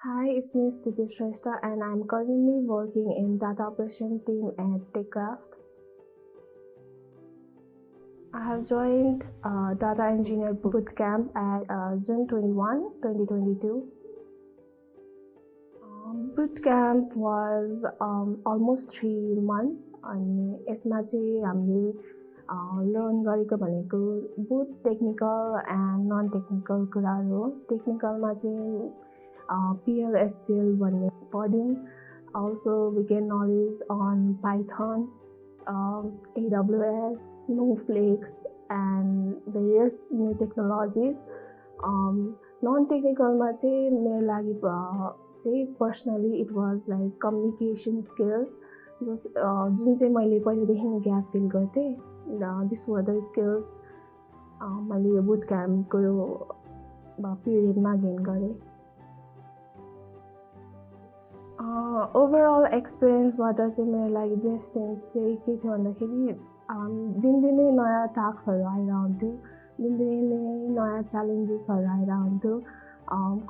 Hi, it's me Stuti Shrestha and I'm currently working in data operation team at Techkraft. I have joined Data Engineering Bootcamp at June 21, 2022. Bootcamp was almost 3 months अनि यसमा चाहिँ हामीले learn गरेको भनेको both technical and non technical कुराहरू हो। टेक्निकलमा चाहिँ PL SQL भन्ने पढ्यौँ। Also we gain knowledge on Python, AWS, Snowflakes and various new technologies. Non-technicalमा चाहिँ मेरो लागि चाहिँ personally it was like communication skills जुन चाहिँ मैले पहिलेदेखि ग्याप फिल गर्थेँ। These were the skills मैले यो बुटक्याम्पको पिरियडमा गेन गरेँ। ओभरअल एक्सपिरियन्सबाट चाहिँ मेरो लागि बेस्ट थिङ चाहिँ के थियो भन्दाखेरि दिनदिनै नयाँ टास्कहरू आइरहन्थ्यो, दिनदिनै नयाँ च्यालेन्जेसहरू आइरहन्थ्यो।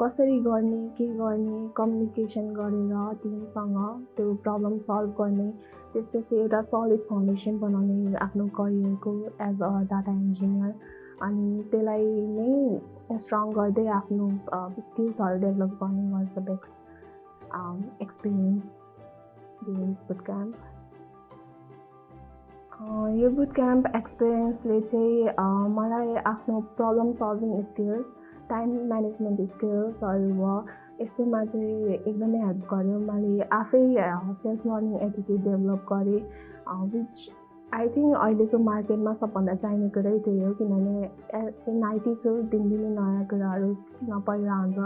कसरी गर्ने, के गर्ने, कम्युनिकेसन गरेर टिमसँग त्यो प्रब्लम सल्भ गर्ने, त्यसपछि एउटा सलिड फाउन्डेसन बनाउने आफ्नो करियरको एज अ डाटा इन्जिनियर अनि त्यसलाई नै स्ट्रङ गर्दै आफ्नो स्किल्सहरू डेभलप गर्ने was the best experience during this bootcamp. यो बुटक्याम्प एक्सपिरियन्सले चाहिँ मलाई आफ्नो problem solving skills, time management स्किल्सहरू भयो यस्तोमा चाहिँ एकदमै हेल्प गर्यो। मैले आफै सेल्फ लर्निङ एटिट्युड डेभलप गरेँ विच आई थिङ्क अहिलेको मार्केटमा सबभन्दा चाहिने कुरै त्यही हो, किनभने इन आइटी फिल्ड दिनदिनै नयाँ कुराहरू सिक्न परिरहन्छ,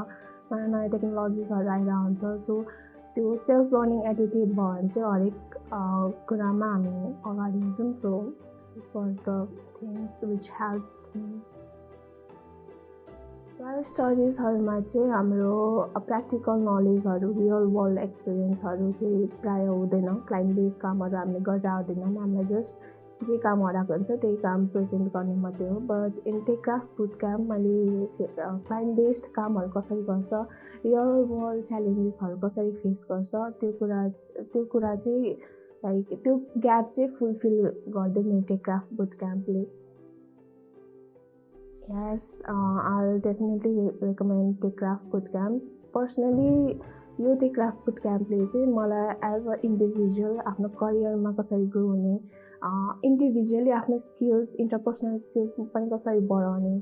नयाँ नयाँ टेक्नोलोजिसहरू आइरहन्छ। सो त्यो सेल्फ लर्निङ एटिट्युड भयो भने चाहिँ हरेक कुरामा हामी अगाडि हुन्छौँ। So this was the things which help me. प्रायः स्टडिजहरूमा चाहिँ हाम्रो प्र्याक्टिकल नलेजहरू, रियल वर्ल्ड एक्सपिरियन्सहरू चाहिँ प्रायः हुँदैन। क्लाइन्ट बेस्ड कामहरू हामीले गरेर आउँदैनौँ, हामीलाई जस्ट जे काम हराएको हुन्छ त्यही काम प्रेजेन्ट गर्ने मात्रै हो। बट इन टेकक्राफ्ट बुटक्याम्प मैले क्लाइन्ट बेस्ड कामहरू कसरी गर्छ, रियल वर्ल्ड च्यालेन्जेसहरू कसरी फेस गर्छ, त्यो कुरा चाहिँ लाइक त्यो ग्याप चाहिँ फुलफिल गर्दै मेरो टेकक्राफ्ट बुटक्याम्पले। Yes, I'll definitely recommend Techkraft Bootcamp. Personally, यो Techkraft Bootcampले चाहिँ मलाई एज अ इन्डिभिजुअल आफ्नो करियरमा कसरी ग्रो हुने, इन्डिभिजुअली आफ्नो स्किल्स, इन्टरपर्सनल स्किल्स पनि कसरी बढाउने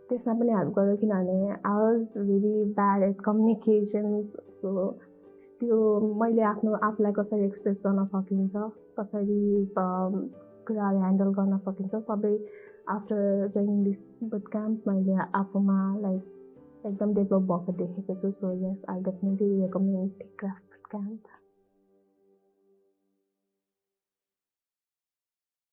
त्यसमा पनि हेल्प गर्यो। किनभने I was very bad at communications. So त्यो मैले आफूलाई कसरी एक्सप्रेस गर्न सकिन्छ, कसरी कुराहरू ह्यान्डल गर्न सकिन्छ, सबै आफ्टर जोइनिङ दिस बुटक्याम्प मैले आफूमा लाइक एकदम डेभलप भएको देखेको छु। So yes, I definitely recommend Techcraft बुटक्याम्प।